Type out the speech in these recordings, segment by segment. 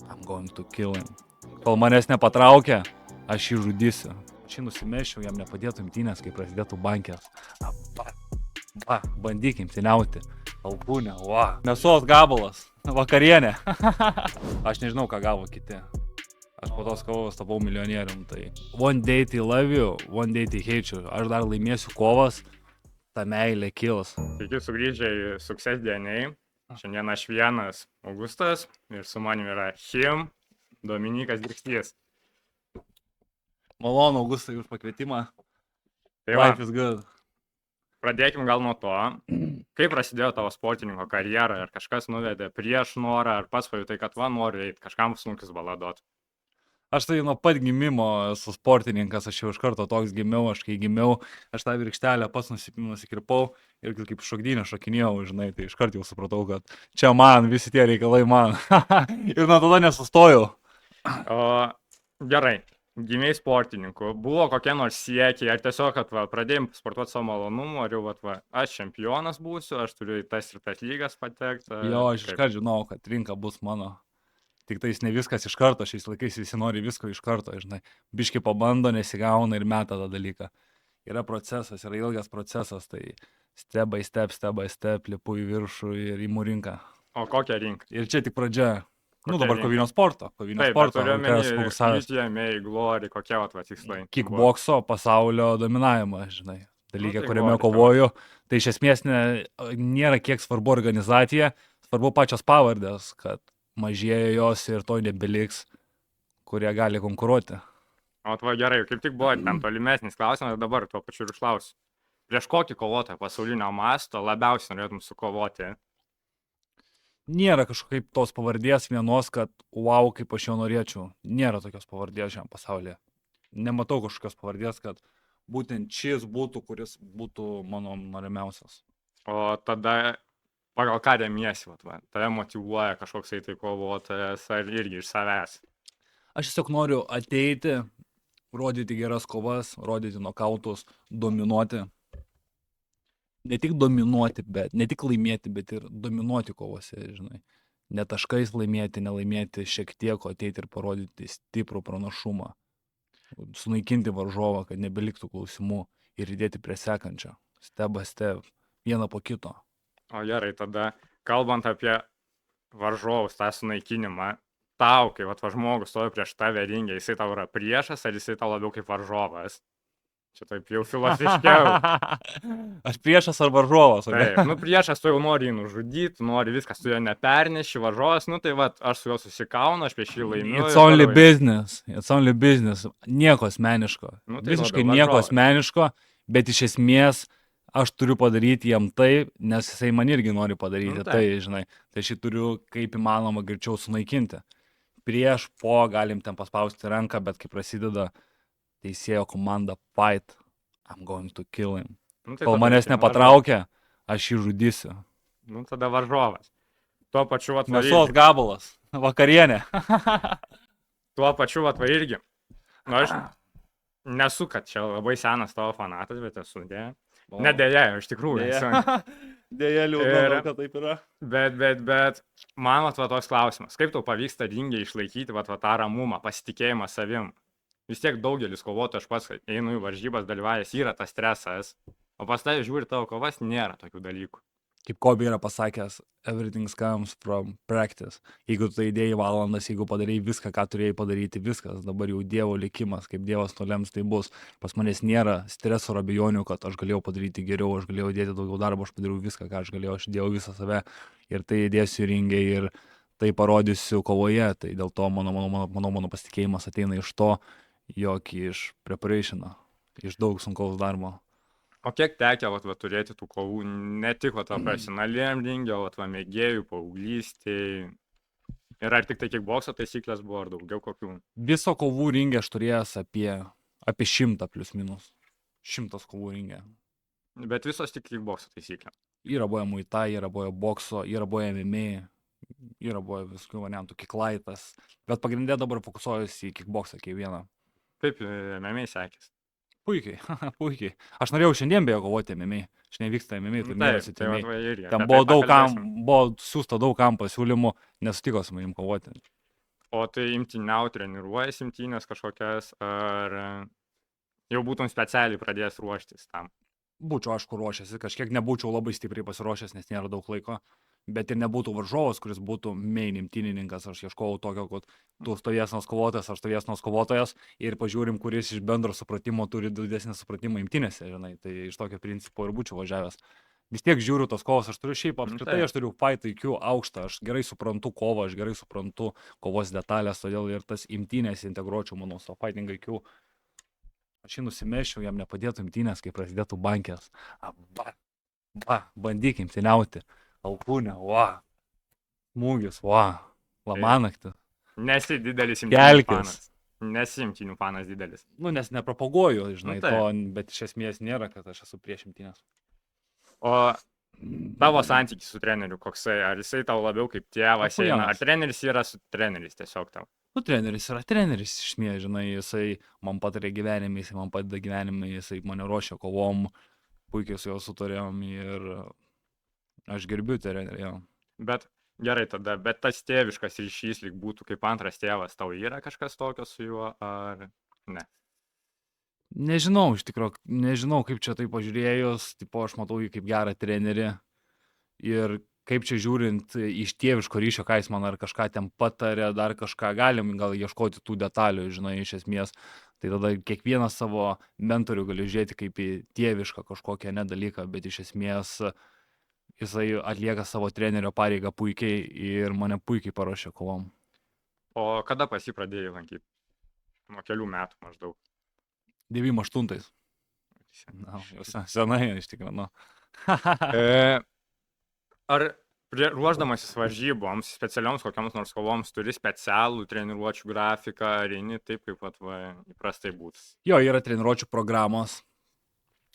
I'm going to kill him. Kol manęs nepatraukia, aš jį žudysiu. Šį nusimešiau, jam nepadėtų imtynės, kai prasidėtų bankės. Bandyk imtyniauti. Alkūnė, Mėsos gabalas. Vakarienė. Aš nežinau, ką gavo kiti. Aš po tos kovos tapau milijonierium. Tai one day tai love you, one day tai hate you. Aš dar laimėsiu kovas, ta meilė kils. Sveiki sugrįžę į Success DNA. Šiandien aš vienas Augustas ir su manim yra Him, Dominikas Dirkstys. Malonu, Augustai, už pakvietimą. Tai va, Life is good. pradėkim gal nuo to, kaip prasidėjo tavo sportininko karjera, ar kažkas nuvedė prieš norą, ar pats pajutai, kad noriu eiti, kažkam sunkus baladot. Aš tai nuo pat gimimo esu sportininkas, aš jau iš karto toks gimiau, aš kai gimiau, aš tą virkštelę pats nusikirpau ir kaip šokdynę šokinėjau, žinai, tai iš karto jau supratau, kad čia man, visi tie reikalai man. Ir nuo tada nesustojau. Gerai, gimiai sportininku, buvo kokie nors siekiai, ar tiesiog, kad pradėjim sportuoti savo malonumu, ar jau, aš čempionas būsiu, aš turiu į tas ir tas lygas patekti. Jo, aš iškart žinau, kad rinka bus mano. Tik tais ne viskas iš karto, šiais laikais visi nori visko iš karto, žinai. Biški pabando, nesigauna ir meta tą dalyką. Yra procesas, yra ilgas procesas, tai step by step, lipu į viršų ir imu rinką. O kokią rinką? Ir čia tik pradžia. Kokia Dabar rinka? kovinio sporto. Taip, turiu omeny, UTMA, Glory, kokie tikslai. Kickbokso pasaulio dominavimą, žinai. Dalykai, tai kuriame Glory, kovoju. Tai iš esmės nėra kiek svarbu organizacija, svarbu pačios pavardės, kad mažėja jos ir to nebeliks, kurie gali konkuruoti. O gerai, kaip tik buvo ten tolimesnis klausimas, dabar tuo pačiu ir išklausiu. Prieš kokį kovotoją pasaulinio masto labiausiai norėtum sukovoti? Nėra kažkaip tos pavardės vienos, kad wow, kaip aš jo norėčiau. Nėra tokios pavardės šiam pasaulyje. Nematau kažkokios pavardės, kad būtent šis būtų, kuris būtų mano norimiausias. O tada pagal ką remiesi, tave motyvuoja kažkoksai tai kovotojas ar irgi iš savęs? Aš tiesiog noriu ateiti, rodyti geras kovas, rodyti nokautus, dominuoti. Ne tik dominuoti, ne tik laimėti, bet ir dominuoti kovose, žinai. Ne taškais laimėti, nelaimėti šiek tiek, o ateiti ir parodyti stiprų pranašumą. Sunaikinti varžovą, kad nebeliktų klausimų ir įdėti prie sekančio. Step by step, vieną po kito. O gerai, tada kalbant apie varžovus, tą sunaikinimą, tau, kai žmogus stovi prieš tave ringę, jisai tau yra priešas, ar jisai tau labiau kaip varžovas? Čia taip jau filosofiškiau. Aš priešas ar varžovas? Taip, priešas tu jau nori jį nužudyti, nori viskas, tu jo neperneši, varžovas, tai aš su juo susikaunu, aš prieš jį laimiu. It's only business, nieko asmeniško. Visiškai nieko asmeniško, bet iš esmės aš turiu padaryti jam tai, nes jisai man irgi nori padaryti tai, žinai. Tai aš jį turiu kaip įmanoma greičiau sunaikinti. Prieš, po galim ten paspausti ranką, bet kai prasideda teisėjo komanda fight, I'm going to kill him. Kol manęs nepatraukia, aš jį žudysiu. Tada varžovas. Tuo pačiu Mėsos gabalas. Vakarienė. Tuo pačiu irgi. Aš nesu, kad čia labai senas tavo fanatas, bet esu dėja. Ne dėja, iš tikrųjų. Dėja, liūdna, kad taip yra. Bet man toks klausimas. Kaip tau pavyksta ringiai išlaikyti tą ramumą, pasitikėjimą savim? Vis tiek daugelis kovotojų, aš pats einu į varžybas, dalyvavęs, yra tas stresas. O pas tavęs žiūri tavo kovas, nėra tokių dalykų. Kaip Kobe yra pasakęs, everything comes from practice. Jeigu tu įdėjai valandas, jeigu padarėjai viską, ką turėjai padaryti, viskas, dabar jau Dievo likimas, kaip Dievas nulems, tai bus. Pas manęs nėra streso ar abejonių, kad aš galėjau padaryti geriau, aš galėjau įdėti daugiau darbo, aš padariau viską, ką aš galėjau, aš įdėjau visą save ir tai įdėsiu ringiai ir tai parodysiu kovoje. Tai dėl to mano pasitikėjimas ateina iš to, jog iš preparationo, iš daug sunkaus darbo. O kiek tekia turėti tų kovų, ne tik profesionaliam ringe, o mėgėjų, paauglystėj? Ir ar tik tai kickbokso taisyklės buvo, ar daugiau kokių? Viso kovų ringe aš turėjęs apie 100 plius minus. 100 kovų ringe. Bet visos tik kickbokso taisyklė. Yra buvę Muay Thai, yra buvę bokso, yra buvę MMA, yra buvę visokių variantų, kiklaitas. Bet pagrindė dabar fokusuojuosi į kickboksą kaip vieną. Kaip MMA sekės? Puikiai. Aš norėjau šiandien beje kovoti MMA. Šiandien vyksta MMA turnyras. Ten buvo siūsta daug kam pasiūlymų, nesutiko su manim kovoti. O tai imtyniau treniruojas imtynės kažkokias, ar jau būtum specialiai pradėjęs ruoštis tam? Būčiau, aišku, ruošęsi, kažkiek nebūčiau labai stipriai pasiruošęs, nes nėra daug laiko, bet ir nebūtų varžovas, kuris būtų main imtynininkas, aš ieškojau tokio, kad tu stovėsnas kovotojas, aš stovėsnas kovotojas ir pažiūrim, kuris iš bendro supratimo turi didesnį supratimą imtynėse, žinai, tai iš tokio principo ir būčiau važiavęs. Vis tiek žiūriu tos kovos, aš turiu šiaip apskritai, taip. aš turiu fight IQ aukštą, aš gerai suprantu kovą, aš gerai suprantu kovos detalės, todėl ir tas imtynės integruočiau, manau, savo fighting IQ. Aš jį nusimešiau, jam nepadėtų imtynės, kai prasidėtų bankės. Bandyk imtyniauti. Alkūnė, smūgis, lamanaktis. Nesi didelis imtynių Kelkis. fanas. Nesi imtynių fanas didelis. Nu, nes nepropaguoju, žinai, Nu, taip. to, bet iš esmės nėra, kad aš esu prieš imtynės. O tavo santykis su treneriu koksai? Ar jisai tau labiau kaip tėvas eina? Achuienas. Ar treneris yra su treneris tiesiog tau? Nu, treneris yra treneris, iš esmės, žinai, jisai man patarė gyvenime, jisai man padeda gyvenime, jisai mane ruošia kovom, puikiai su juo sutarėm ir aš gerbiu trenerį, jo. Bet gerai tada, bet tas tėviškas ryšys lyg būtų kaip antras tėvas, tau yra kažkas tokio su juo, ar ne? Nežinau, iš tikrųjų, nežinau, kaip čia tai pažiūrėjus, tipo, aš matau jį kaip gerą trenerį ir kaip čia žiūrint iš tėviško ryšio, ką jis man ar kažką ten patarė, dar kažką galim gal ieškoti tų detalių, žinai, iš esmės. Tai tada kiekvieną savo mentorių gali žiūrėti kaip į tėvišką kažkokią nedalyką, bet iš esmės jisai atlieka savo trenerio pareigą puikiai ir mane puikiai paruošė kovom. O kada pas jį pradėjai lankyti? Nuo kelių metų maždaug. 98. Na, jau senai, iš tikrųjų, nu. Ar ruoždamasis varžyboms, specialioms kokiams nors kovoms, turi specialų treniruočių grafiką, ar eini taip, kaip įprastai būtų? Jo, yra treniruočių programos.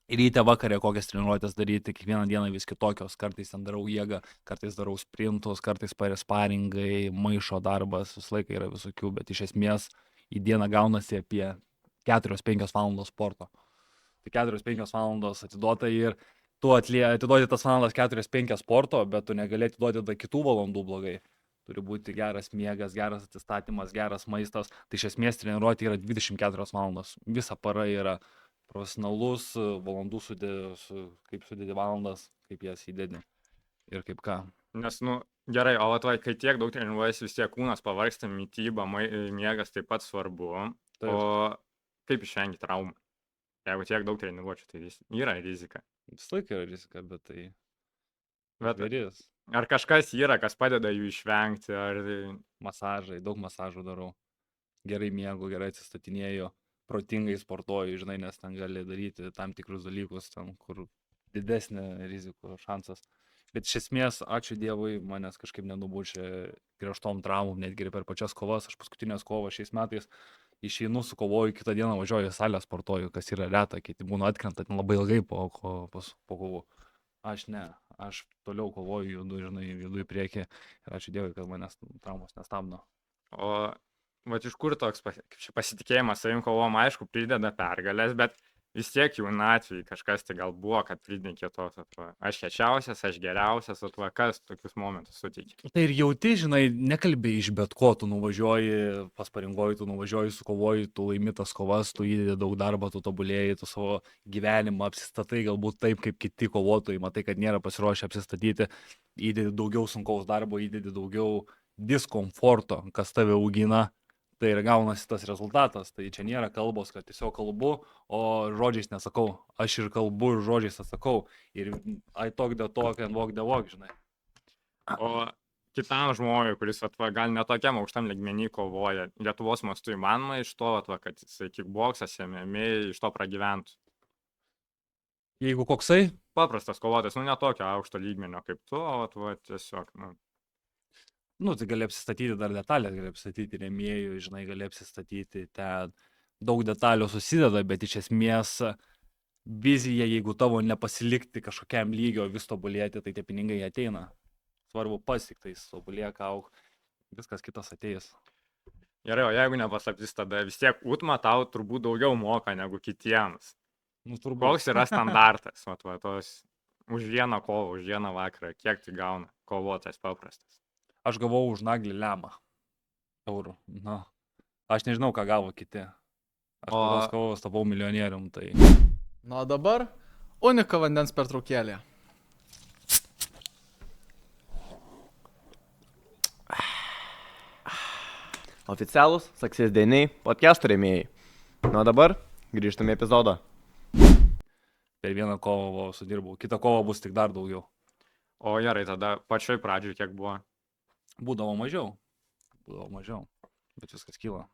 Ryte vakarė kokias treniruotės daryti, kiekvieną dieną vis kitokios, kartais ten darau jėgą, kartais darau sprintus, kartais sparingai, maišo darbas, visą laiką yra visokių, bet iš esmės į dieną gaunasi apie 4-5 valandos sporto. Tai 4-5 valandos atiduota ir tu atiduodi tas valandas 4-5 sporto, bet tu negali atiduoti tada kitų valandų blogai. Turi būti geras miegas, geras atsistatymas, geras maistas. Tai iš esmės treniruoti yra 24 valandos. Visa para yra profesionalus, valandų kaip sudėdi valandas, kaip jas įdedi ir kaip ką. Nes, nu, gerai, o kai tiek daug treniruojasi, vis tiek kūnas pavargsta, mityba, miegas taip pat svarbu. Taip. O kaip išvengti traumų? Jeigu tiek daug treniruočių, tai yra rizika. Vis laik yra rizika, bet tai Bet žvėris. ar kažkas yra, kas padeda jų išvengti, ar Masažai, daug masažų darau. Gerai miegu, gerai atsistatinėju, protingai sportuoju, žinai, nes ten gali daryti tam tikrus dalykus, ten, kur didesnė rizikų šansas. Bet iš esmės, ačiū Dievui, manęs kažkaip nenubučia griežtom traumom, netgi ir per pačias kovas. Aš paskutinės kovas šiais metais išeinu, sukovoju, kitą dieną važiuoju į salę sportuoju, kas yra reta, kiti būna atkrenta labai ilgai po kovų. Aš ne, aš toliau kovoju, judu į priekį ir ačiū Dievui, kad manęs traumos nestabdo. O vat iš kur toks pasitikėjimas savim kovom, aišku, prideda pergalės, bet vis tiek jaunatvėj kažkas tai gal buvo, kad pridengė to, aš kiečiausias, aš geriausias, kas tokius momentus suteikia. Tai ir jauti, žinai, nekalbėjai iš bet ko, tu nuvažiuoji, pasparingoji, tu nuvažiuoji, sukovoji, tu laimi tas kovas, tu įdedi daug darbo, tu tobulėjai, tu savo gyvenimą apsistatai galbūt taip, kaip kiti kovotojai, matai, kad nėra pasiruošę apsistatyti, įdedi daugiau sunkaus darbo, įdedi daugiau diskomforto, kas tave augina. Tai ir gaunasi tas rezultatas, tai čia nėra kalbos, kad tiesiog kalbu, o žodžiais nesakau. Aš ir kalbu, ir žodžiais atsakau. Ir I talk the talk and walk the walk, žinai. O kitam žmogui, kuris gal netokiam aukštam lygmenį kovoja, Lietuvos mastu įmanoma iš to, kad jisai kickboksas, MMA, iš to pragyventų. Jeigu koksai? Paprastas kovotojas, netokio aukšto lygmenio kaip tu, o tiesiog, Tai gali apsistatyti dar detalės, gali apsistatyti rėmėjų, žinai, gali apsistatyti, ten daug detalių susideda, bet iš esmės vizija, jeigu tavo nepasilikti kažkokiam lygio vis tobulėti, tai tie pinigai ateina. Svarbu pasiektais, tobulėk, auk, viskas kitas ateis. Gerai, o jeigu nepaslaptis, tada vis tiek UTMA tau turbūt daugiau moka negu kitiems. Koks yra standartas, tos už vieną kovą, už vieną vakarą, kiek tai gauna kovotojas paprastas? Aš gavau už naglį lemą. eurų. Na, aš nežinau, ką gavo kiti. Aš po tos O kovos tapau milijonierium, tai Na, o dabar unika vandens pertraukėlė. Oficialūs Success Dainiai podcastų rėmėjai. Nu, o dabar grįžtame į epizodą. per vieną kovą sudirbau. Kita kova bus tik dar daugiau. o gerai, tada pačioj pradžioj kiek buvo? Būdavo mažiau. Bet viskas kyla.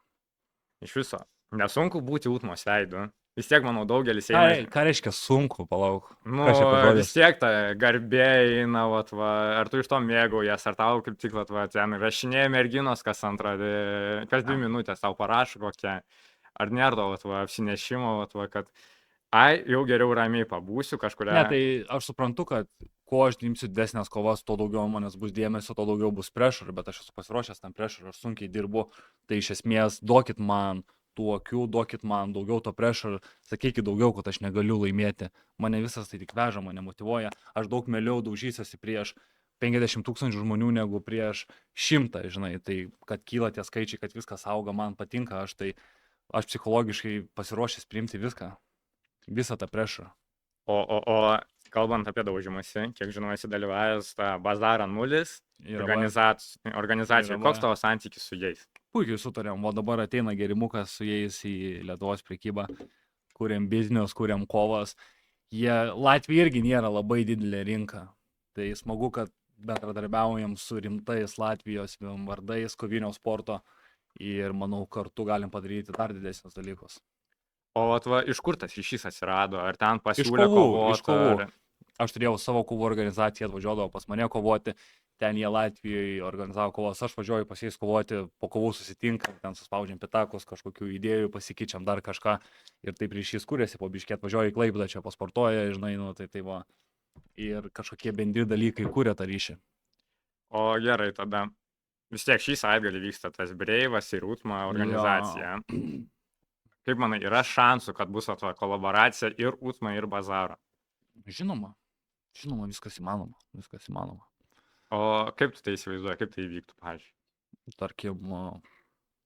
Iš viso. Nesunku būti Utmos veidu. Vis tiek, manau, daugelis eina. Ką reiškia sunku, palauk. Nu, Kas čia per žodis? vis tiek ta garbė eina, vat, va, ar tu iš to mėgaujas, ar tau kaip tik, vat, va, ten rašinėja merginos kas antrą, kas 2 minutės tau parašo kokią, ar nėra to, vat, va, apsinešimo, vat, va, kad, jau geriau ramiai pabūsiu kažkuria. Ne, tai aš suprantu, kad kuo aš imsiu didesnės kovas, tuo daugiau manęs bus dėmesio, tuo daugiau bus pressure, bet aš esu pasiruošęs tam pressure, aš sunkiai dirbu, tai iš esmės duokit man tų akių, duokit man daugiau to pressure, sakykit daugiau, kad aš negaliu laimėti. Mane visas tai tik veža, mane motyvuoja, aš daug mieliau daužysiuosi prieš 50 000 žmonių negu prieš 100, žinai, tai kad kyla tie skaičiai, kad viskas auga, man patinka, aš psichologiškai pasiruošęs priimti visą tą pressure. O kalbant apie daužymąsi, kiek žinau, esi dalyvavęs tą Bazarą nulis Yra organizacijoje. Yra Koks tavo santykis su jais? puikiai sutarėm, o dabar ateina gerimukas su jais į Lietuvos prekybą, kuriam biznius, kuriam kovas. Latvija irgi nėra labai didelė rinka, tai smagu, kad bendradarbiaujam su rimtais Latvijos vardais kovinio sporto ir manau, kartu galim padaryti dar didesnius dalykus. O vat, va, iš kur tas ryšys atsirado? Ar ten pasiūlė Iš kovoti? kovų. Aš turėjau savo kovų organizaciją, atvažiuodavo pas mane kovoti, ten jie Latvijoje organizavo kovas, aš važiuoju pas jais kovoti, po kovų susitinkam, ten suspaudžiam pitakus, kažkokių idėjų, pasikeičiam dar kažką ir taip ryšys kūrėsi, po biškį atvažiuoju į Klaipėdą, čia pasportuoja, žinai, nu, tai va. Ir kažkokie bendri dalykai kūrė tą ryšį. O gerai, tada vis tiek šį savaitgalį vyksta tas Breivas ir Utma organizacija. Kaip manai, yra šansų, kad bus atva kolaboracija ir Utma, ir Bazaro? Žinoma, viskas įmanoma. O kaip tu tai įsivaizduoji, kaip tai vyktų, pavyzdžiui? Tarkim,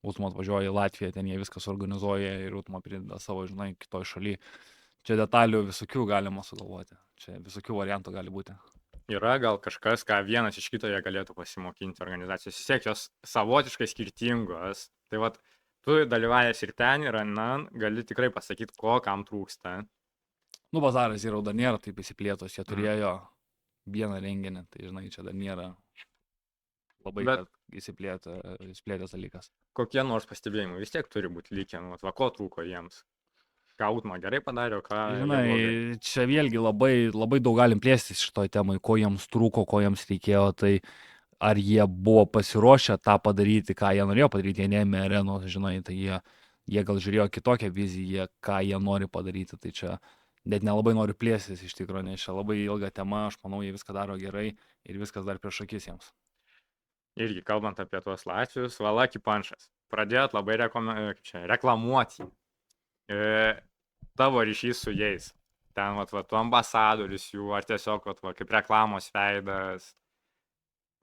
Utma atvažiuoja į Latviją, ten jie viskas organizuoja ir Utma prideda savo, žinai, kitoj šaly. Čia detalių visokių galima sugalvoti, čia visokių variantų gali būti. Yra gal kažkas, ką vienas iš kito jie galėtų pasimokinti organizacijos. Vis tiek jos savotiškai skirtingos. Tai vat, tu dalyvavęs ir ten, ir anan, gali tikrai pasakyti, ko kam trūksta. Nu, Bazaras yra dar nėra taip įsiplėtos, jie turėjo vieną renginį, tai žinai, čia dar nėra labai įsiplėtęs dalykas. Kokie nors pastebėjimai vis tiek turi būti likę, nu, va, ko trūko jiems? Ką Utma gerai padarė, ką... Žinai, čia vėlgi labai daug galim plėstis šitoj temai, ko jiems trūko, ko jiems reikėjo, tai ar jie buvo pasiruošę tą padaryti, ką jie norėjo padaryti, jie neėmė arenos, žinai, tai jie gal žiūrėjo kitokią viziją, ką jie nori padaryti, tai čia net nelabai noriu plėstis iš tikrųjų, nes čia labai ilga tema, aš manau, jie viską daro gerai ir viskas dar prieš akis jiems. Irgi kalbant apie tuos Latvius, Lucky Punchas. Pradėjot labai reklamuoti tavo ryšys su jais. Ten, tu ambasadorius jų, ar tiesiog, kaip reklamos veidas.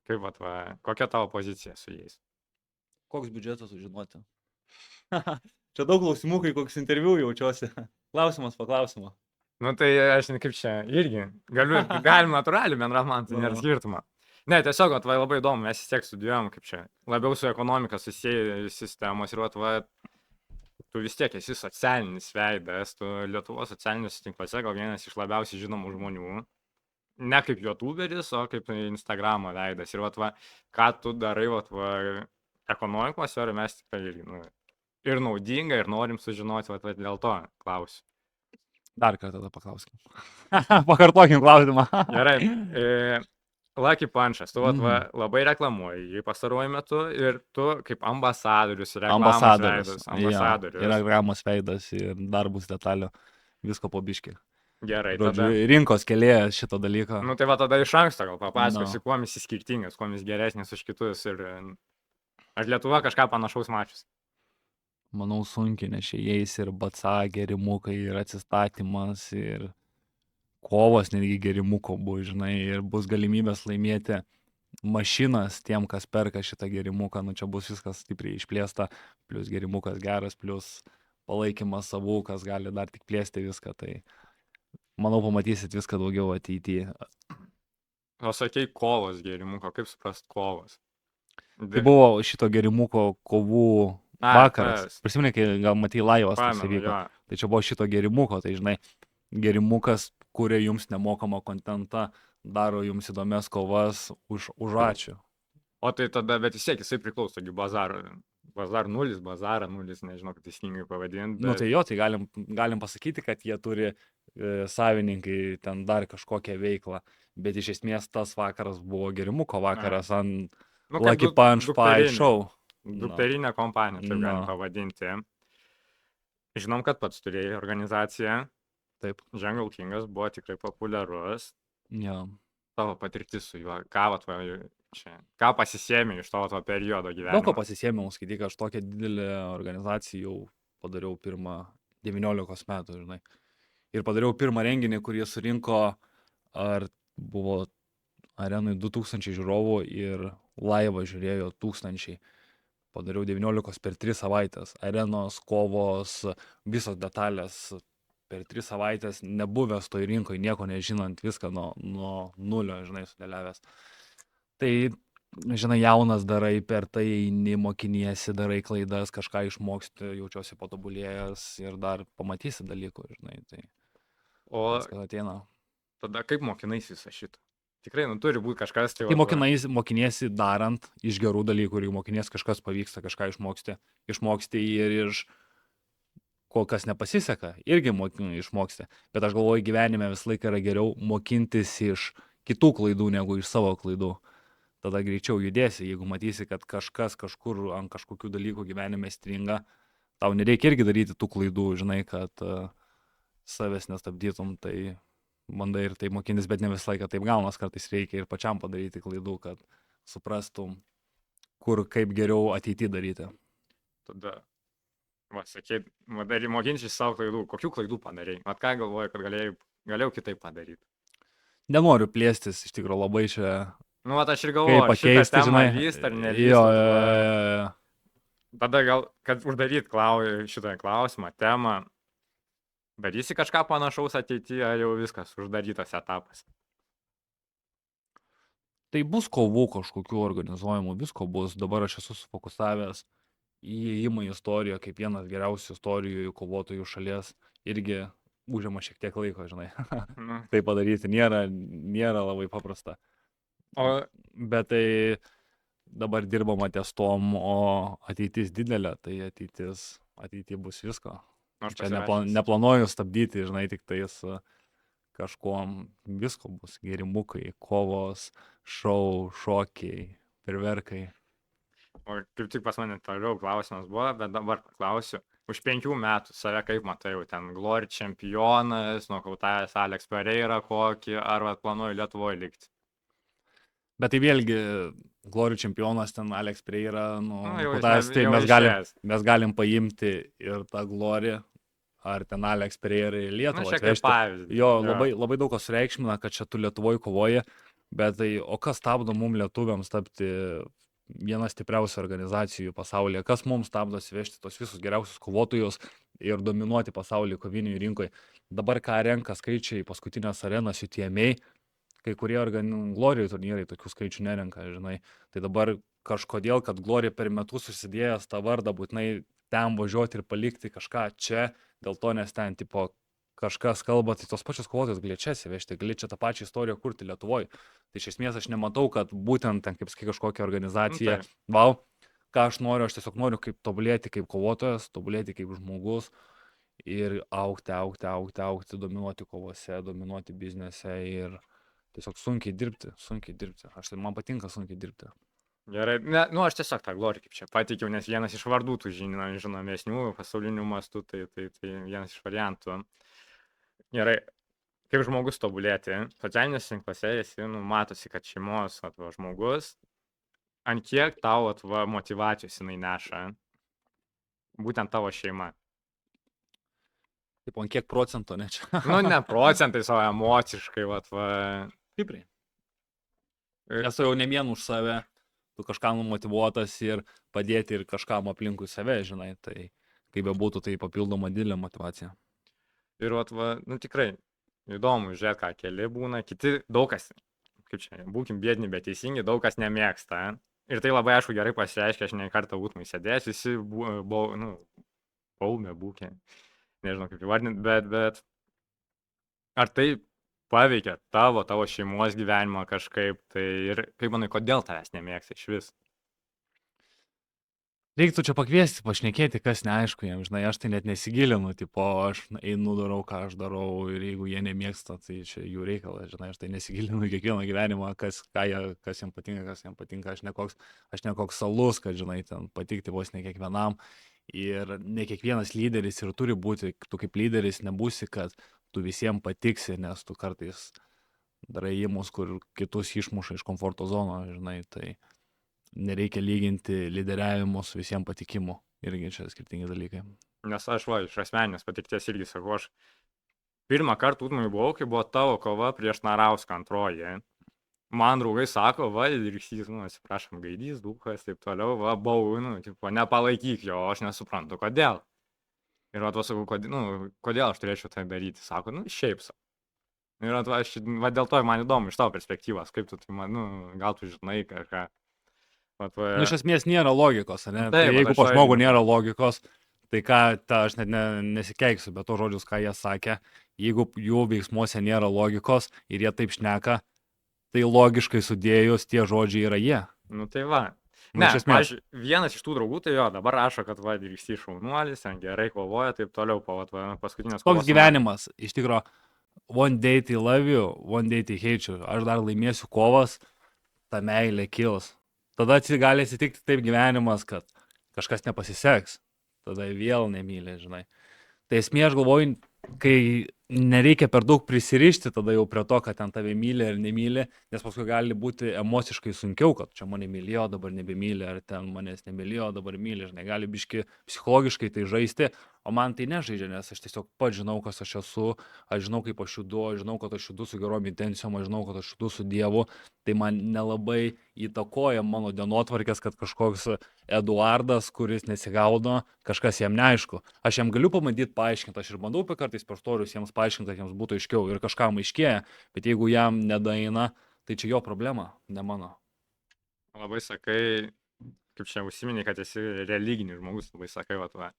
Kaip, kokia tavo pozicija su jais? Koks biudžetas sužinoti? Čia daug klausimų, kai koks interviu jaučiuosi. Klausimas po klausimo. Nu tai aš kaip čia irgi galim natūraliai bendramant, tai nėra skirtumo. Ne, tiesiog, labai įdomu, mes vis tiek studijuojam, kaip čia, labiau su ekonomika susiję sistemos ir, tu vis tiek esi socialinis veidas, tu Lietuvos socialiniuose tinkluose gal vienas iš labiausiai žinomų žmonių, ne kaip youtuberis, o kaip Instagramo veidas. Ir, ką tu darai, ekonomikos sferoje mes tikrai ir naudinga, ir norim sužinoti, dėl to klausiu. Dar kartą tada paklauskim. Pakartokim klausimą. Gerai. Lucky Punchas, tu labai reklamuoji jį pastaruoju metu ir tu kaip ambasadorius, reklamos veidas. Ambasadorius. Ja, yra reklamos veidas ir dar bus detalių, visko po biškį. Gerai, tada. Rinkos kelėjas šito dalyko. Nu tai tada iš anksto gal papasakosi, kuo jis skirtingas, kuo jis geresnis už kitus ir ar Lietuva kažką panašaus mačius? Manau sunkiai, nes čia jais ir baca, gerimukai, ir atsistatymas, ir kovos netgi gerimuko buvo, žinai, ir bus galimybės laimėti mašinas tiem, kas perka šitą gerimuką, nu čia bus viskas stipriai išplėsta, plus gerimukas geras, plus palaikymas savų, kas gali dar tik plėsti viską, tai manau pamatysit viską daugiau ateityje. O sakei kovos gėrimuko, kaip suprast kovos? Tai buvo šito gerimuko kovų vakaras. tas. Prisimeni, kai gal matai laivas tas Pamenu, įvyko. jo. Tai čia buvo šito gerimuko, tai žinai, gerimukas kuria jums nemokamą kontentą, daro jums įdomias kovas už ačiū. O tai tada, bet vis tiek jisai priklauso, taigi bazaro 0, bazarą 0, nežinau, kaip teisingai pavadinti. Nu tai jo, tai galim pasakyti, kad jie turi savininkai ten dar kažkokią veiklą, bet iš esmės tas vakaras buvo gerimuko vakaras ant Lucky Punch Pie Show. Dukterinė kompanija, taip galim No. pavadinti. Žinom, kad pats turėjai organizaciją. Taip. Jungle Kingas buvo tikrai populiarus. Jo. Tavo patirtis su juo, ką pasisėmė iš to periodo gyvenimo? Daug ko pasisėmiau, skaityk, aš tokią didelę organizaciją jau padariau pirmą 19 metų, žinai. Ir padariau pirmą renginį, kurį surinko, ar buvo arenui 2000 žiūrovų ir laivą žiūrėjo 1000. Padariau 19 per 3 savaitės. Arenos, kovos, visos detalės per 3 savaitės, nebuvęs toj rinkoje, nieko nežinant, viską nuo nulio, žinai, sudėliavęs. Tai, žinai, jaunas darai, per tai eini, mokiniesi, darai klaidas, kažką išmoksti, jaučiuosi patobulėjęs ir dar pamatysi dalykų, žinai, tai O viskas ateina. tada kaip mokinais visą šitą? Tikrai, turi būti kažkas, tai... Kai mokiniesi darant iš gerų dalykų ir jeigu mokinies kažkas pavyksta, kažką išmoksti ir iš kol kas nepasiseka, irgi išmoksti. Bet aš galvoju, gyvenime visą laiką yra geriau mokintis iš kitų klaidų negu iš savo klaidų. Tada greičiau judėsi, jeigu matysi, kad kažkas kažkur ant kažkokių dalykų gyvenime stringa, tau nereikia irgi daryti tų klaidų, žinai, kad savęs nestabdytum, tai bandai ir tai mokintis, bet ne visą laiką taip gaunas, kartais reikia ir pačiam padaryti klaidų, kad suprastum, kur kaip geriau ateityje daryti. Tada, sakė, mokintis iš savo klaidų. Kokių klaidų padarai? Ką galvoju, kad galėjau kitaip padaryti? Nenoriu plėstis, iš tikrųjų labai čia... Aš ir Kaip galvoju, pakeisti, šitą temą žinai. vyst ar Jo, nevyst. Tada gal, kad uždaryt šitą klausimą, temą, darysi kažką panašaus ateityje, ar jau viskas uždarytas etapas? Tai bus kovų kažkokių organizuojamų, visko bus. Dabar aš esu sufokusavęs į įėjimą į istoriją, kaip vienas geriausių istorijų kovotojų šalies, irgi užima šiek tiek laiko, žinai. Nu. Tai padaryti nėra labai paprasta. O Bet tai dabar dirbama ties tom, o ateitis didelė, tai ateityje bus visko. aš Čia pasirašęs. neplanuoju stabdyti, žinai, tik tais kažkuom visko bus. Gerimukai, kovos, šou, šokiai, perverkai. O kaip tik pas mane toliau klausimas buvo, bet dabar klausiu. Už 5 metų save kaip matai, jau ten Glory čempionas, nokautavęs Alex Pereira kokį, ar planuoju Lietuvoje likti? Bet tai vėlgi, Glory čempionas ten Alex Pereira, jau nokautavęs, tai jau mes galim paimti ir tą Glory, ar ten Alex Pereira į Lietuvą Šiek tiek atvežti. pavyzdį. Jo, labai daug kas reikšmina, kad čia tu Lietuvoje kovoji, bet tai, o kas stabdo mum lietuviams tapti viena stipriausių organizacijų pasaulyje, kas mums stabdo atsivežti tos visus geriausius kovotojus ir dominuoti pasaulį kovinių rinkoje. Dabar ką renka skaičiai paskutinės arenas UTMA, kai kurie Glory turnyrai tokių skaičių nerenka, žinai. Tai dabar kažkodėl, kad Glory per metus susidėjęs tą vardą, būtinai ten važiuoti ir palikti kažką čia, dėl to, nes ten tipo kažkas kalba, tai tos pačios kovotojus gali čia atsivežti, gali čia tą pačią istoriją kurti Lietuvoje. Tai iš esmės aš nematau, kad būtent ten kaip sakai kažkokia organizacija, ką aš noriu, aš tiesiog noriu kaip tobulėti kaip kovotojas, tobulėti kaip žmogus ir augti, dominuoti kovose, dominuoti biznese ir tiesiog sunkiai dirbti. Man patinka sunkiai dirbti. Gerai, aš tiesiog tą Glory kaip čia pateikiau, nes vienas iš vardų tų žinomesnių pasaulinių mastų, tai vienas iš variantų. Gerai, kaip žmogus tobulėti, socialinėse tinklose esi, matosi, kad šeimos žmogus, ant kiek tau motyvacijos jinai neša, būtent tavo šeima. Taip, ant kiek procentų, ne čia? Ne procentais, o emociškai, Stipriai. Nes tu jau ne vien už save, tu kažkam motyvuotas ir padėti ir kažkam aplinkui save, žinai, tai kaip be būtų, tai papildoma didelė motyvacija. Ir vat, va, nu tikrai, įdomu žiūrėti, ką keli būna, kiti daug kas, kaip čia, būkim bėdini, bet teisingi, daug kas nemėgsta. Ir tai labai aišku gerai pasireiškia, aš ne kartą būtumai sėdėjęs, visi baumė būkė, nežinau kaip įvardinti, bet ar tai paveikia tavo šeimos gyvenimą kažkaip, tai ir kaip manai, kodėl tavęs nemėgsta iš vis? Reiktų čia pakviesti, pašnekėti, kas neaišku jiems, žinai, aš tai net nesigilinu, tipo, aš einu, darau, ką aš darau ir jeigu jie nemėgsta, tai čia jų reikalas, žinai, aš tai nesigilinu į kiekvieną gyvenimą, kas jiems patinka, aš nekoks salus, kad, žinai, ten patikti vos ne kiekvienam ir ne kiekvienas lyderis ir turi būti, tu kaip lyderis nebūsi, kad tu visiems patiksi, nes tu kartais darai įmus, kur kitus išmuša iš komforto zono, žinai, tai nereikia lyginti lyderiavimo su visiems patikimu. Irgi čia skirtingi dalykai. Nes aš iš asmeninės patirties irgi sakau, aš pirmą kartą Utmai buvau, kai buvo tavo kova prieš Narauską antroji. Man draugai sako, va, Ryksys, atsiprašom, Gaidys, Dukas, taip toliau, va, buvau, nepalaikyk jo, aš nesuprantu, kodėl. Ir va, sakau, kodėl aš turėčiau tai daryti, sako, šiaip savo. Ir va, dėl to man įdomu iš tavo perspektyvos, kaip tu, gal tu žinai kažką. Iš esmės nėra logikos, ne? Taip, Tai jeigu po žmogų nėra logikos, tai aš net nesikeiksiu, bet to žodžius, ką jie sakė, jeigu jų veiksmuose nėra logikos ir jie taip šneka, tai logiškai sudėjus tie žodžiai yra jie. Tai va. Ne, vienas iš tų draugų, tai jo, dabar rašo, kad va, Ryksys šaunuolis, gerai kovoja, taip toliau po paskutinės kovos. Koks gyvenimas, iš tikro, one day tai love you, one day tai hate you, aš dar laimėsiu kovas, ta meilė kils. Tada gali atsitikti taip gyvenimas, kad kažkas nepasiseks, tada vėl nemylė, žinai. Tai esmė, aš galvoju, kai nereikia per daug prisirišti tada jau prie to, kad ten tave myli ar nemyli, nes paskui gali būti emociškai sunkiau, kad čia mane mylėjo, dabar nebemyli, ar ten manęs nemylėjo, dabar myli, žinai, gali biški psichologiškai tai žaisti, o man tai nežaidžia, nes aš tiesiog pats žinau, kas aš esu, aš žinau, kaip aš judu, aš žinau, kad aš judu su gerom intencijom, aš žinau, kad aš judu su Dievu, tai man nelabai įtakoja mano dienotvarkės, kad kažkoks Eduardas, kuris nesigaudo, kažkas jam neaišku. Aš jam galiu pabandyti paaiškinti, aš ir bandau kartais per storius jiems paaiškinti, kad jiems būtų aiškiau ir kažkam aiškėja, bet jeigu jam nedaina, tai čia jo problema, ne mano. Labai sakai, kaip čia užsiminiai, kad esi religinis žmogus, labai sakai, va.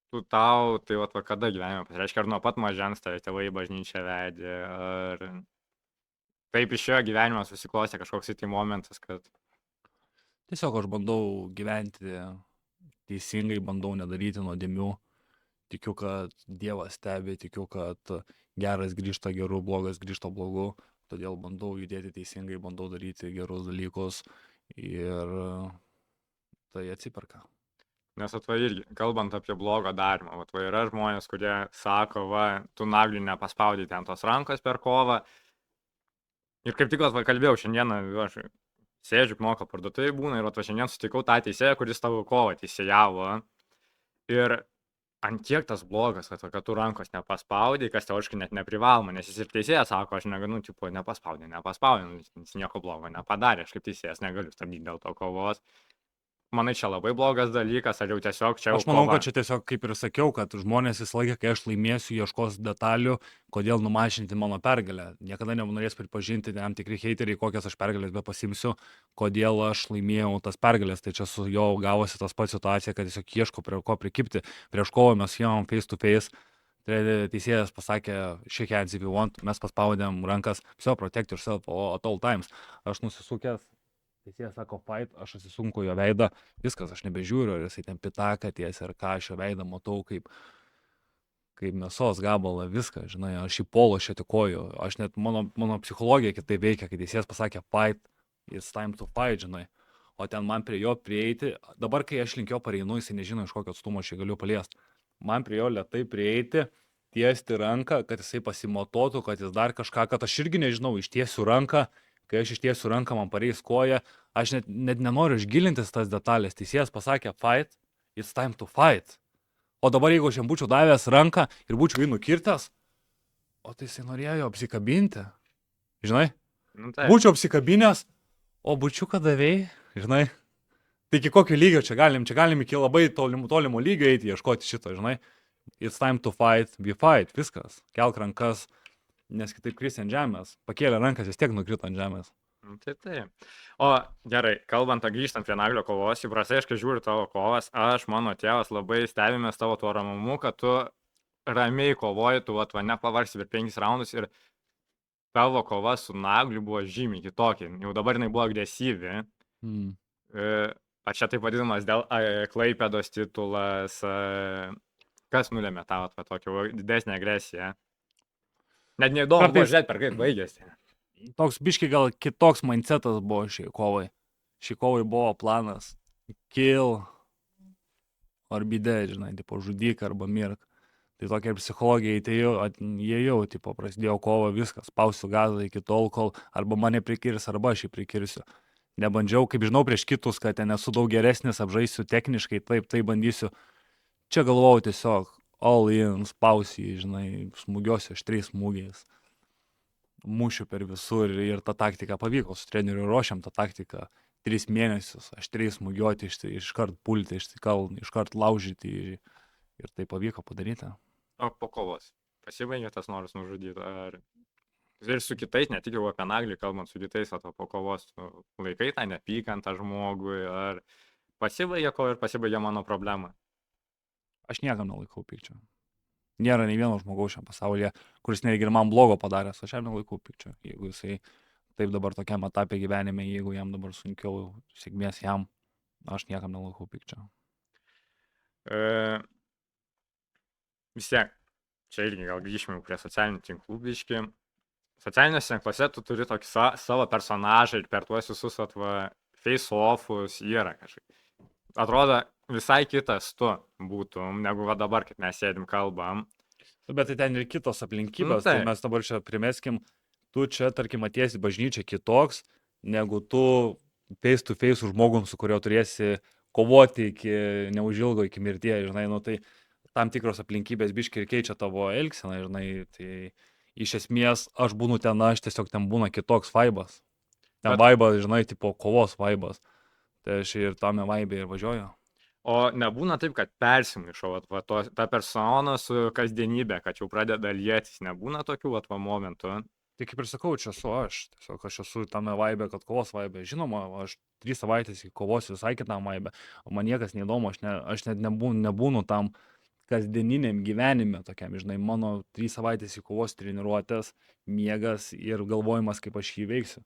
Tu tau, tai va, kada gyvenime pasireiškia, ar nuo pat mažens tave tėvai į bažnyčią vedė, ar taip išėjo gyvenimas susiklostė kažkoks tai momentas, kad... Tiesiog aš bandau gyventi teisingai, bandau nedaryti nuodėmių, tikiu, kad Dievas stebi, tikiu, kad geras grįžta geru, blogas grįžta blogu, todėl bandau judėti teisingai, bandau daryti gerus dalykus ir tai atsiperka. Nes irgi, kalbant apie blogą darimą, yra žmonės, kurie sako, tu nagliui nepaspaudai ten tos rankos per kovą. Ir kaip tik kalbėjau šiandieną, aš sėdžiu knoko parduotuvėje būna ir šiandien sutikau tą teisėją, kuris tavo kovą teisėjavo. Ir ant kiek tas blogas, kad tu rankos nepaspaudai, kas teoriškai net neprivaloma, nes jis ir teisėjas sako, aš negaliu, nepaspaudai, jis nieko blogo nepadarė, aš kaip teisėjas negaliu stabdyti dėl to kovos. Manai, čia labai blogas dalykas, ar jau tiesiog čia jau Aš manau, kad čia tiesiog, kaip ir sakiau, kad žmonės visą laiką, kai aš laimėsiu, ieškos detalių, kodėl numažinti mano pergalę. Niekada nenorės pripažinti tam tikri heiteriai, kokias aš pergalės be pasimsiu, kodėl aš laimėjau tas pergalės. Tai čia su jo gavosi tas pats situacija, kad tiesiog ieško prie ko prikipti. Prieš kovą mes ėjom face to face. Teisėjas pasakė, shake hands if you want, mes paspaudėm rankas, so protect yourself at all times. Aš nusisukęs. Teisėjas sako fight, aš atsisunku jo veidą, viskas, aš nebežiūriu, ar jisai ten pitaka ties, ar ką, aš jo veidą matau kaip mėsos gabalą, viską, žinai, aš į polo šetikoju, aš net mano psichologija kitaip veikia, kai teisėjas pasakė fight, it's time to fight, žinai, o ten man prie jo prieiti, dabar kai aš link jo pareinu, jisai nežino, iš kokio atstumo aš jį galiu paliesti, man prie jo lėtai prieiti, tiesti ranką, kad jisai pasimatuotų, kad jis dar kažką, kad aš irgi nežinau, ištiesiu ranką, kai aš ištiesiu ranką, man pareis koja, aš net nenoriu išgilintis tas detalės. Teisėjas pasakė fight, it's time to fight. O dabar jeigu aš jam būčiau davęs ranką ir būčiau jį nukirtęs, o tai jisai norėjo apsikabinti. Žinai? Nu, tai. Būčiau apsikabinęs, o bučiuką davėjai, žinai. Tai iki kokio lygio čia galim iki labai tolimo lygio eiti, ieškoti šito, žinai. It's time to fight, we fight, viskas. Kelk rankas, nes kitaip krisi ant žemės. Pakėlė rankas, vis tiek nukrito ant žemės. Tai. O gerai, kalbant, grįžtant prie naglio kovos, įprastai, kai žiūriu tavo kovas, aš, mano tėvas, labai stebimės tavo tuo ramumu, kad tu ramiai kovoji, tu nepavarsi per 5 raundus ir tavo kova su nagliu buvo žymiai kitokia. Jau dabar jinai buvo agresyvi. Ar čia taip vadinamas dėl Klaipėdos titulas, kas nulėmė tavo tokią didesnę agresiją? Net neįdomu, Kartais- žiūrėt, per kaip baigėsi. Toks biški gal kitoks mindsetas buvo šiai kovai. Šiai kovai buvo planas kill ar be dead, žinai, tipo žudyk arba mirk. Tai tokia ir psichologija įėjau, tipo prasidėjo kova, viskas, spausiu gazą iki tol, kol arba mane prikirs, arba aš jį prikirsiu. Nebandžiau, kaip žinau, prieš kitus, kad ten esu daug geresnis, apžaisiu techniškai, taip bandysiu. Čia galvojau tiesiog all in, spausiu, žinai, smūgiosiu 3 smūgiais. Mušiu per visur ir ta taktika pavyko, su treneriu ruošiam tą taktiką 3 mėnesius, aš 3 smūgiuoti, iškart pulti, iškart laužyti ir tai pavyko padaryti. O po kovos pasibaigė tas noras nužudyti, ar ir su kitais, ne tik jau apie naglį kalbant, su kitais, o po kovos laikai tą nepykantą žmogui, ar pasibaigė kova ir pasibaigė mano problema? Aš niekam nelaikau pykčio. Nėra nei vieno žmogaus šiam pasaulyje, kuris netgi ir man blogo padaręs, aš jam nelaikau pykčio. Jeigu jisai taip dabar tokiam etapė gyvenime, jeigu jam dabar sunkiau, sėkmės jam, aš niekam nelaikau pykčio. Vis tiek, čia irgi gal grįžime prie socialinių tinklų biški. Socialiniuose tinkluose tu turi tokį savo personažą ir per tuos visus face-offus yra kažkaip. Atrodo, visai kitas tu būtum, negu dabar, kaip mes sėdim kalbam. Bet tai ten ir kitos aplinkybės, tai mes dabar čia primeskim, tu čia, tarkim, atėsi bažnyčia kitoks, negu tu face to face su žmogum, su kurio turėsi kovoti neužilgo iki mirties, žinai, nu tai tam tikros aplinkybės biški ir keičia tavo elgseną, žinai, tai iš esmės aš būnu ten, tiesiog ten būna kitoks vaibas. Ten vaibas, žinai, tipo kovos vaibas. Tai aš ir tame vaibė ir važiuoju. O nebūna taip, kad persimaišo ta persona su kasdienybė, kad jau pradeda lietis, nebūna tokių momentų? Tai kaip ir sakau, čia esu aš. Tiesiog aš esu tame vaibė, kad kovos vaibė. Žinoma, aš 3 savaitės kovosiu visai kitam vaibė. O man niekas neįdomu, aš net nebūnu tam kasdieniniam gyvenime tokiam, žinai, mano 3 savaitės į kovos treniruotės, miegas ir galvojimas, kaip aš jį veiksiu.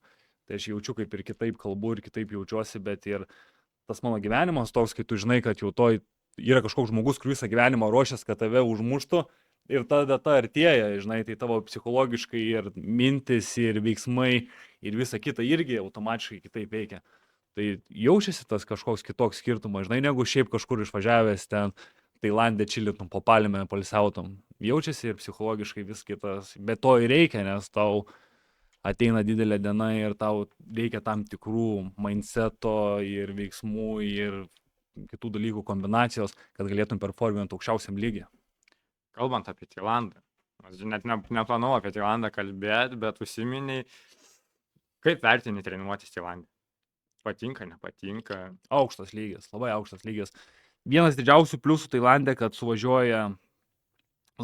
Tai aš jaučiu, kaip ir kitaip kalbu ir kitaip jaučiuosi, bet ir tas mano gyvenimas toks, kai tu žinai, kad jau to yra kažkoks žmogus, kuris visą gyvenimą ruošiasi, kad tave užmuštų ir ta data artėja, žinai, tai tavo psichologiškai ir mintis, ir veiksmai, ir visa kita irgi automatiškai kitaip veikia. Tai jaučiasi tas kažkoks kitoks skirtumas, žinai, negu šiaip kažkur išvažiavęs ten Tailande čilitum po palmę, poilsiautum. Jaučiasi ir psichologiškai vis kitas, bet to ir reikia, nes tau ateina didelė diena ir tau reikia tam tikrų mindseto ir veiksmų ir kitų dalykų kombinacijos, kad galėtum performinti aukščiausiam lygiai. Kalbant apie Tailandą, aš net neplanau apie Tailandą kalbėti, bet užsiminiai, kaip vertini treniruotis Tailandė? Patinka, nepatinka? Aukštas lygis, labai aukštas lygis. Vienas didžiausių pliusų Tailandė, kad suvažiuoja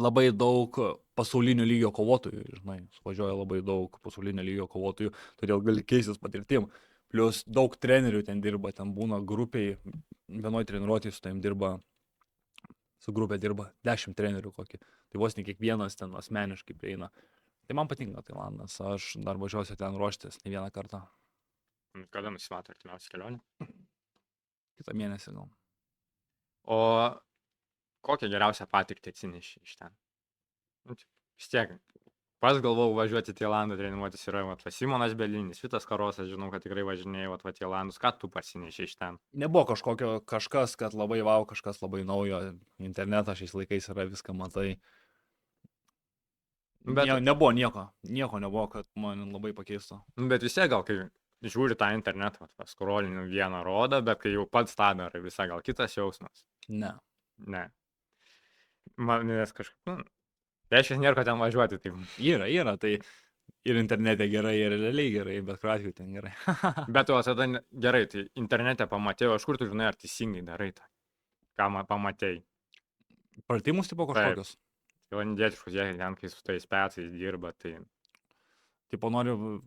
labai daug pasaulinio lygio kovotojų, žinai, suvažiuoja labai daug pasaulinio lygio kovotojų, todėl gali keistis patirtim. Plius daug trenerių ten dirba, ten būna grupiai, vienoj treniruotėje su tavim dirba, su grupė dirba 10 trenerių kokį. Tai vos ne kiekvienas ten asmeniškai prieina. Tai man patinka Tailandas, aš dar važiuosiu ten ruoštis ne vieną kartą. Kada nusimato artimiausia kelionė? Kitą mėnesį gal. O kokią geriausią patirtį atsineši iš ten? Vis tiek, pats galvojau važiuoti į Tailandą treniruotis yra Simonas Belinis, Vitas Karosas, žinau, kad tikrai važinėjai Tailandus, ką tu parsineši iš ten? Nebuvo kažkas, kad labai vau, kažkas labai naujo, internetas šiais laikais yra, viską matai. Bet nebuvo nieko nebuvo, kad man labai pakeistų. Bet vis tiek gal, kai žiūri tą internetą, paskrolinių vieną rodą, bet kai jau pats tą darai, visai gal kitas jausmas. Ne. Manęs kažkaip, reiškia, nėra, kad ten važiuoti. Tai Yra, tai Ir internete gerai, ir realiai gerai, bet kuriuo atveju ten gerai. Bet o tada gerai, tai internete pamatėjau, aš kur tu žinai, ar teisingai darai tą, ką pamatėjai. Pratimus tipo kažkokius. Tailandietiškus, jie ten, kai su tais petais dirba, tai... Tipo noriu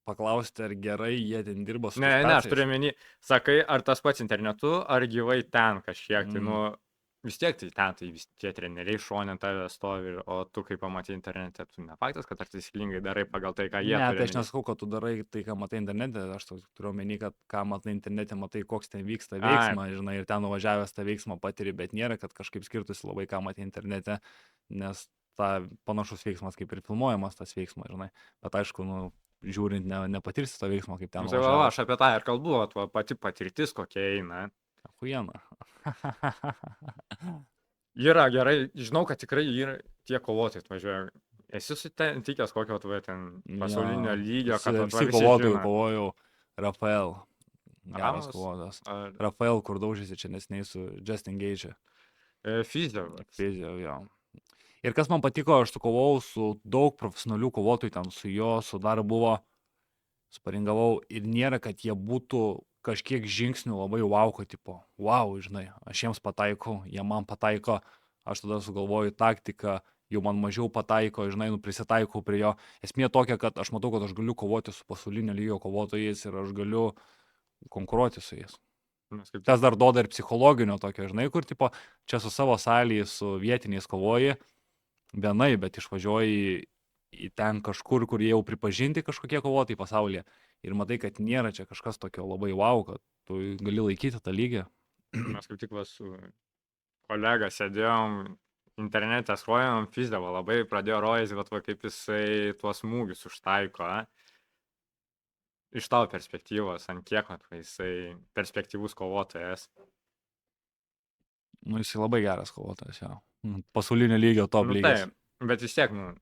paklausti, ar gerai jie ten dirba su Ne, tais ne, aš pecais. turiu menį, sakai, ar tas pats internetu, ar gyvai ten kažkiek, tai, nu, vis tiek tai ten, tai vis tie treneriai šonė tave stovi, o tu kai pamatai internete, tu ne faktas, kad ar taisyklingai darai pagal tai, ką jie Ne, turi. tai aš nesakau, kad tu darai tai, ką matai internete, aš turiu omeny, kad ką matai internete, matai, koks ten vyksta Ai. veiksmas, žinai, ir ten nuvažiavęs tą veiksmą patiri, bet nėra, kad kažkaip skirtusi labai, ką matai internete, nes ta panašus veiksmas kaip ir filmuojamas tas veiksmas, žinai, bet aišku, nu, žiūrint, nepatirsi to veiksmo, kaip ten Nu, tai va, nuvažiavęs. aš apie tą ir kalbu, va, pati patirtis kokia eina. Huijena. Yra gerai, žinau, kad tikrai yra tie kovotojai atvažiuoja. Esi sutikęs kokio ten pasaulinio lygio, kad visi visi kovotojų žino. kovojau Rafael. Geras Ramos? kovotojas. Ar Rafael, kur daužėsi čia nesiniai su Justin Gage. fizio. Fizio, jo. Ir kas man patiko, aš sukovau su daug profesionalių kovotojų, ten su jo, su dar buvo, sparingavau ir nėra, kad jie būtų kažkiek žingsnių labai wow, kad tipo, wow, žinai, aš jiems pataikau, jie man pataiko, aš tada sugalvoju taktiką, jau man mažiau pataiko, žinai, prisitaikau prie jo. Esmė tokia, kad aš matau, kad aš galiu kovoti su pasaulinio lygio kovotojais ir aš galiu konkuruoti su jais. Tas dar duoda ir psichologinio tokio, žinai, kur tipo, čia su savo salėje, su vietiniais kovoji, vienai, bet išvažiuoji į ten kažkur, kur jau pripažinti kažkokie kovotojai pasaulyje. Ir matai, kad nėra čia kažkas tokio labai wow, kad tu gali laikyti tą lygį. Mes kaip tik va su kolega sėdėjom internete, skrojom, fizdavo labai pradėjo rojas, bet va kaip jisai tuos smūgius užtaiko. Iš tavo perspektyvos, ant kiek jisai perspektyvus kovotojas. Nu, jisai labai geras kovotojas, jo. Pasaulinio lygio top lygis. Tai, bet vis tiek, nu,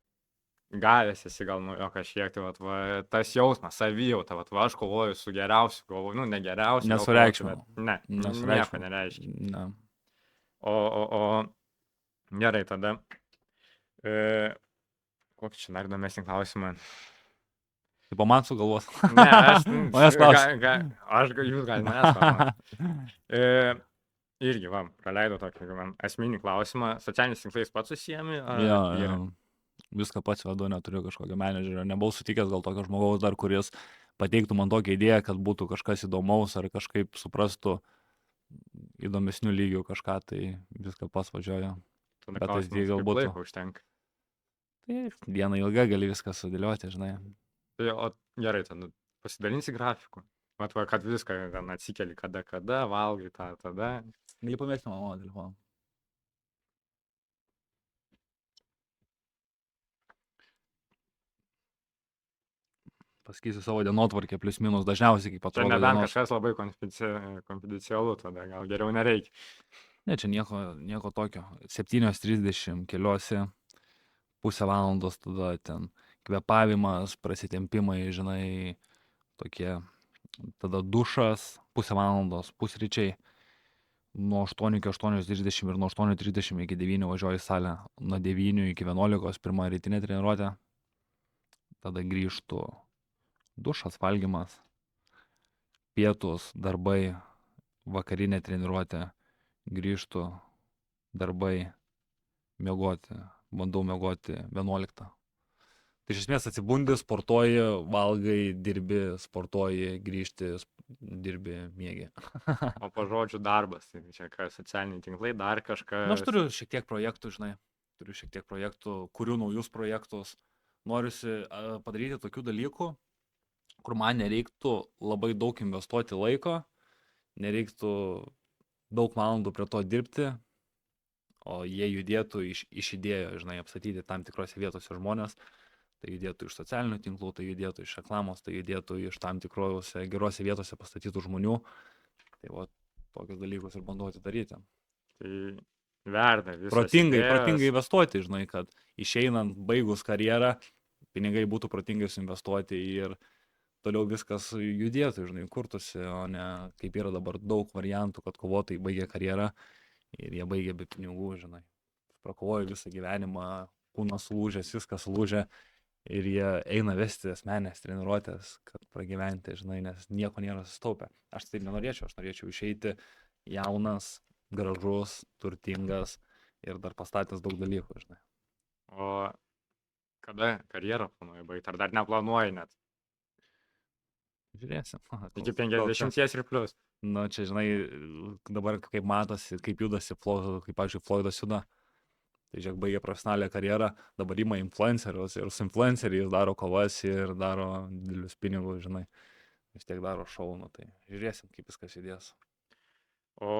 gavęs esi gal nuo jo kažkiek, tai va, tas jausmas, savijauta, va, aš kovoju su geriausiu, kovoju, nu, ne geriausiu. Nesureikšminau. Ne, nieko nereiškia. Ne. O, gerai, tada, kokį čia dar įdomesnį klausimą? Tipo man sugalvos. Ne, aš, Manęs klausia. jūs gal manęs. Irgi, va, praleidau tokį esminį klausimą. Socialiniais tinklais pats susijami? Jo. Viską pats vedu, neturiu kažkokio menedžerio. Nebuvau sutikęs gal tokio žmogaus dar, kuris pateiktų man tokią idėją, kad būtų kažkas įdomaus ar kažkaip suprastų įdomesnių lygių kažką, tai viską pats važiuoju. Tada Bet tas klausimas, gal kaip būtų. laiko užtenka. Tai diena ilga, gali viską sudėlioti, žinai. Tai, o gerai, tada pasidalinsi grafiku. Mat, va, kad viską ten atsikeli kada, valgai tą, tada. Gali pamėgti mano telefoną. Pasakysiu savo dienotvarkę, plius minus dažniausiai, kaip Čia atrodo. nebent kažkas labai konfidencialu, tada gal geriau nereikia. Ne, čia nieko tokio. 7:30 keliuosi, pusę valandos tada ten kvėpavimas, prasitempimai, žinai, tokie, tada dušas, pusę valandos, pusryčiai. Nuo 8 iki 8:30 ir nuo 8:30 iki 9 važiuoju į salę. Nuo 9 iki 11 pirma rytinė treniruotė. Tada grįžtu, dušas, valgymas, pietus, darbai, vakarinė treniruotė, grįžtu, darbai, miegoti, bandau miegoti 11. Tai iš esmės atsibundi, sportuoji, valgai, dirbi, sportuoji, grįžti, dirbi, miegi. O po žodžių darbas, tai čia kas socialiniai tinklai, dar kažkas. Na, aš turiu šiek tiek projektų, žinai, kuriu naujus projektus. Noriuosi padaryti tokių dalykų, kur man nereiktų labai daug investuoti laiko, nereiktų daug valandų prie to dirbti, o jie judėtų iš idėjų, žinai, apstatyti tam tikrose vietose žmonės. Tai judėtų iš socialinių tinklų, tai judėtų iš reklamos, tai judėtų iš tam tikrose gerose vietose pastatytų žmonių. Tai va, tokius dalykus ir bandau atidaryti. Tai verda visas. Protingai investuoti, žinai, kad išeinant, baigus karjerą, pinigai būtų protingai suinvestuoti ir toliau viskas judėtų, žinai, kurtųsi, o ne kaip yra dabar daug variantų, kad kovotojai baigia karjerą ir jie baigia be pinigų, žinai. Prakovojo visą gyvenimą, kūnas lūžęs, viskas lūžę ir jie eina vesti asmenės treniruotės, kad pragyventi, žinai, nes nieko nėra sustaupę. Aš taip nenorėčiau, aš norėčiau išeiti jaunas, gražus, turtingas ir dar pastatęs daug dalykų, žinai. O kada karjerą planuoji baigti, ar dar neplanuoji net? Žiūrėsim. Iki 50 ir plus. Nu, čia, žinai, dabar kaip matosi, kaip judasi, kaip, pavyzdžiui, Floydas juda. Tai žiūrėk, baigė profesionalią karjerą, dabar ima influencerius ir su influenceriais daro kovas ir daro didelius pinigus, žinai. Vis tiek daro šou, nu, tai žiūrėsim, kaip viskas judės. O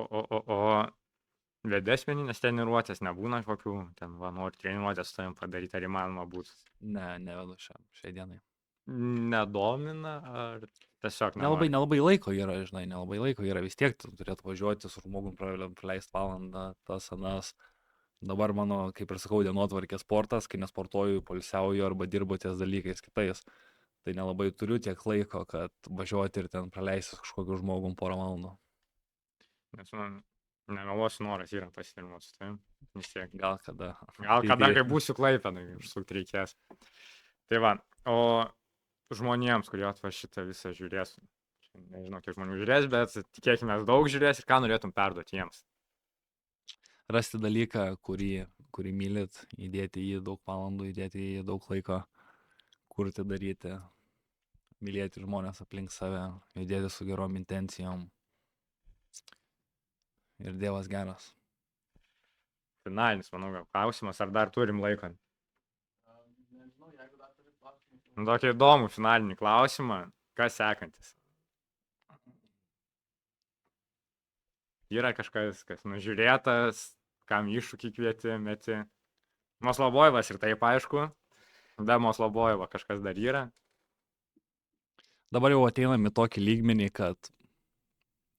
vedės vieninės treniruotės nebūna kokių, ten va, nori treniruotės su tavim padaryti, ar įmanoma būtų? Ne, nevedu šiai dienai. Nedomina, ar tiesiog nenori? Nelabai laiko yra, žinai, nelabai laiko yra, vis tiek tu turėtų važiuoti su žmogum, praleisti valandą, tas anas. Dabar mano, kaip ir sakau, dienotvarkė sportas, kai nesportuoju, poilsiauju arba dirbu ties dalykais kitais. Tai nelabai turiu tiek laiko, kad važiuoti ir ten praleisti su kažkokiu žmogum porą valandų. Nes man nemeluosiu, noras yra pasitreniruoti su tavim. Vis tiek. Gal kada. Gal kada, kai būsiu Klaipėdoj, užsukti reikės. Tai va, o žmonėms, kurie atva šitą visą žiūrės, nežinau, kiek žmonių žiūrės, bet tikėkime, daug žiūrės ir ką norėtum perduoti jiems. Rasti dalyką, kurį mylit, įdėti į jį daug valandų, įdėti į jį daug laiko, kurti, daryti, mylėti žmonės aplink save, judėti su gerom intencijom. Ir Dievas geras. Finalinis, manau, gal klausimas, ar dar turim laiko? Nežinau, jeigu dar turi klausimą. Tokį įdomų finalinį klausimą. Kas sekantis? Yra kažkas, kas nužiūrėtas, kam iššūkį meti. Moslobojevas ir taip aišku. Be Moslobojeva kažkas dar yra. Dabar jau ateinam į tokį lygmenį, kad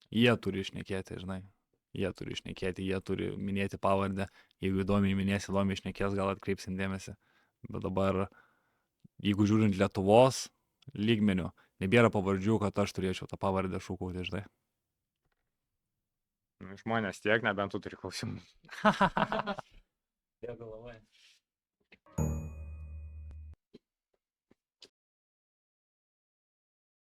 jie turi išnekėti, žinai. Jie turi išnekėti, jie turi minėti pavardę. Jeigu įdomiai minės, įdomiai išnekės, gal atkreipsim dėmesį. Bet dabar, jeigu žiūrint Lietuvos lygmenių, nebėra pavardžių, kad aš turėčiau tą pavardę šūkauti, žinai. Žmonės tiek, nebent tu turi klausimų. Dėkui labai.